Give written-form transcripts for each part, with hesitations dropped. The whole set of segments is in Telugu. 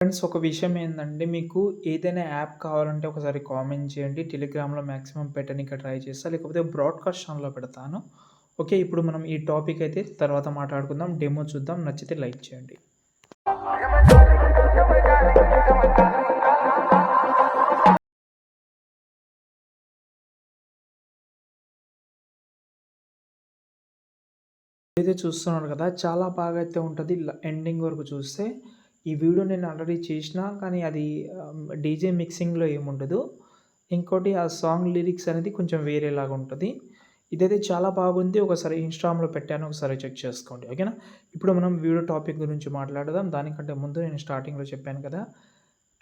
ఫ్రెండ్స్ ఒక విషయం ఏందంటే మీకు ఏదైనా యాప్ కావాలంటే ఒకసారి కామెంట్ చేయండి. టెలిగ్రామ్‌లో మాక్సిమం పెట్టనీకి ట్రై చేస్తా. లేకపోతే బ్రాడ్‌కాస్ట్ ఛానెల్‌లో పెడతాను. ఓకే. ఇప్పుడు మనం ఈ టాపిక్ అయితే తర్వాత మాట్లాడుకుందాం. డెమో చూద్దాం. నచ్చితే లైక్ చేయండి. అయితే చూస్తున్నారు కదా! చాలా బాగా అయితే ఉంటది. ఎండింగ్ వరకు చూస్తే. ఈ వీడియో నేను ఆల్రెడీ చేసినా కానీ అది డీజే మిక్సింగ్‌లో ఏముండదు. ఇంకోటి ఆ సాంగ్ లిరిక్స్ అనేది కొంచెం వేరేలాగా ఉంటది. ఇదైతే చాలా బాగుంది. ఒకసారి ఇన్‌స్టాగ్రామ్‌లో పెట్టాను. ఒకసారి చెక్ చేసుకోండి. ఓకేనా? ఇప్పుడు మనం వీడియో టాపిక్ గురించి మాట్లాడదాం. దానికంటే ముందు నేను స్టార్టింగ్‌లో చెప్పాను కదా!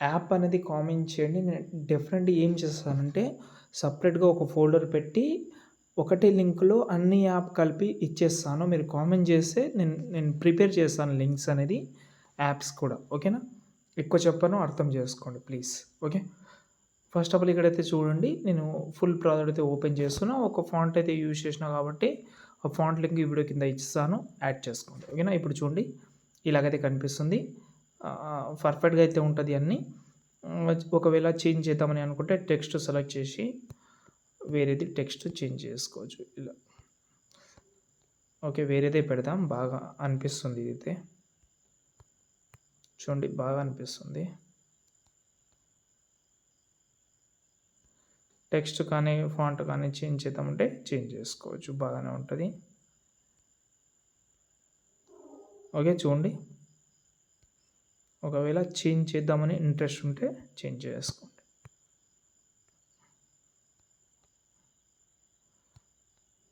యాప్ అనేది కామెంట్ చేయండి. నేను డెఫినెట్‌గా ఏం చేస్తానంటే సెపరేట్‌గా ఒక ఫోల్డర్ పెట్టి ఒకటే లింక్‌లో అన్ని యాప్ కలిపి ఇచ్చేస్తాను. మీరు కామెంట్ చేస్తే నేను ప్రిపేర్ చేస్తాను లింక్స్ అనేది యాప్స్ కూడా. ఓకేనా? ఎక్కువ చెప్పను అర్థం చేసుకోండి please. Okay. First of all ఇక్కడైతే చూడండి. నేను ఫుల్ ప్రాజెక్ట్ అయితే ఓపెన్ చేస్తున్నా. ఒక ఫాంట్ అయితే యూజ్ చేసినా కాబట్టి ఆ ఫాంట్ లింక్ ఈ వీడియో కింద ఇస్తాను. యాడ్ చేసుకోండి. ఓకేనా? ఇప్పుడు చూడండి. ఇలాగైతే కనిపిస్తుంది. పర్ఫెక్ట్‌గా అయితే ఉంటది అన్నీ. ఒకవేళ చేంజ్ చేద్దామని అనుకుంటే టెక్స్ట్ సెలెక్ట్ చేసి వేరేది టెక్స్ట్ చేంజ్ చేసుకోవచ్చు ఇలా. ఓకే. వేరేదే పెడదాం. బాగా అనిపిస్తుంది ఇదైతే. చూడండి బాగా అనిపిస్తుంది. టెక్స్ట్ కానీ, ఫాంట్ కానీ చేంజ్ చేద్దామంటే చేంజ్ చేసుకోవచ్చు. బాగానే ఉంటది. ఓకే. చూడండి. ఒకవేళ చేంజ్ చేద్దామని ఇంట్రెస్ట్ ఉంటే చేంజ్ చేసుకోండి.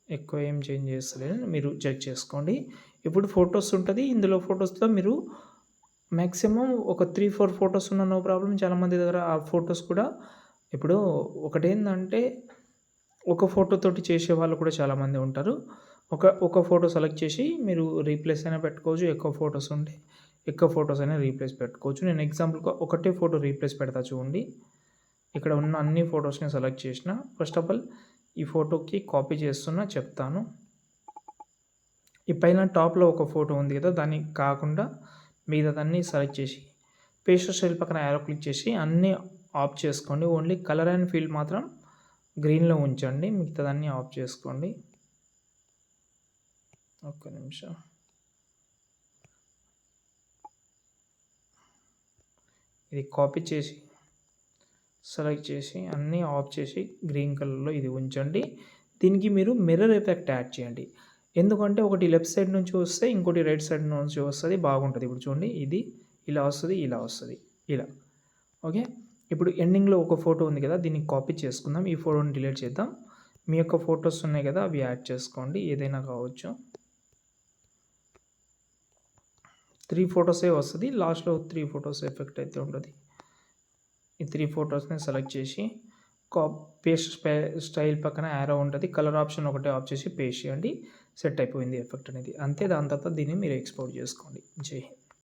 ఎక్కువ ఏం చేంజ్ చేస్తలేను. మీరు చెక్ చేసుకోండి. ఇప్పుడు ఫోటోస్ ఉంటది. ఇందులో ఫోటోస్‌లో మీరు మాక్సిమం ఒక 3, 4 ఫోటోస్ ఉన్న నో ప్రాబ్లమ్. చాలామంది దగ్గర ఆ ఫోటోస్ కూడా ఇప్పుడు ఒకటేందంటే ఒక ఫోటోతోటి చేసేవాళ్ళు కూడా చాలామంది ఉంటారు. ఒక ఫోటో సెలెక్ట్ చేసి మీరు రీప్లేస్ అయినా పెట్టుకోవచ్చు. ఎక్కువ ఫోటోస్ ఉంటే ఎక్కువ ఫోటోస్ అయినా రీప్లేస్ పెట్టుకోవచ్చు. నేను ఎగ్జాంపుల్‌గా ఒకటే ఫోటో రీప్లేస్ పెడతా చూడండి. ఇక్కడ ఉన్న అన్ని ఫోటోస్‌ని సెలెక్ట్ చేసిన. ఫస్ట్ ఆఫ్ ఆల్ ఈ ఫోటోకి కాపీ చేస్తున్నా చెప్తాను. ఈ పైన టాప్‌లో ఒక ఫోటో ఉంది కదా! దాన్ని కాకుండా మిగతాదన్నీ సెలెక్ట్ చేసి పేస్ట్ స్టైల్ పక్కన యారో క్లిక్ చేసి అన్నీ ఆఫ్ చేసుకోండి. ఓన్లీ కలర్ అండ్ ఫీల్ మాత్రం గ్రీన్‌లో ఉంచండి. మిగతాదన్నీ ఆఫ్ చేసుకోండి. ఒక్క నిమిషం. ఇది కాపీ చేసి సెలెక్ట్ చేసి అన్నీ ఆఫ్ చేసి గ్రీన్ కలర్‌లో ఇది ఉంచండి. దీనికి మీరు మిర్రర్ ఎఫెక్ట్ యాడ్ చేయండి. ఎందుకంటే ఒకటి లెఫ్ట్ సైడ్ నుంచి వస్తే ఇంకోటి రైట్ సైడ్ నుంచి వస్తది. బాగుంటది. ఇప్పుడు చూడండి ఇది ఇలా వస్తది, ఇలా వస్తది. ఇలా. ఓకే. ఇప్పుడు ఎండింగ్‌లో ఒక ఫోటో ఉంది కదా! దీన్ని కాపీ చేసుకుందాం. ఈ ఫోటోని డిలీట్ చేద్దాం. మీ యొక్క ఫోటోస్ ఉన్నాయి కదా! అవి యాడ్ చేసుకోండి. ఏదైనా కావచ్చు. 3 ఫోటోసే వస్తది. లాస్ట్‌లో 3 ఫోటోస్ ఎఫెక్ట్ అయితే ఉంటది. ఈ 3 ఫోటోస్‌ని సెలెక్ట్ చేసి పేస్ట్ స్టైల్ పక్కన యారో ఉంటది. కలర్ ఆప్షన్ ఒకటే ఆఫ్ చేసి పేస్ట్ చేయండి. సెట్ అయిపోయింది ఎఫెక్ట్ అనేది. అంతే దాని తర్వాత దీన్ని మీరు ఎక్స్‌పోర్ట్ చేసుకోండి. జై హింద్.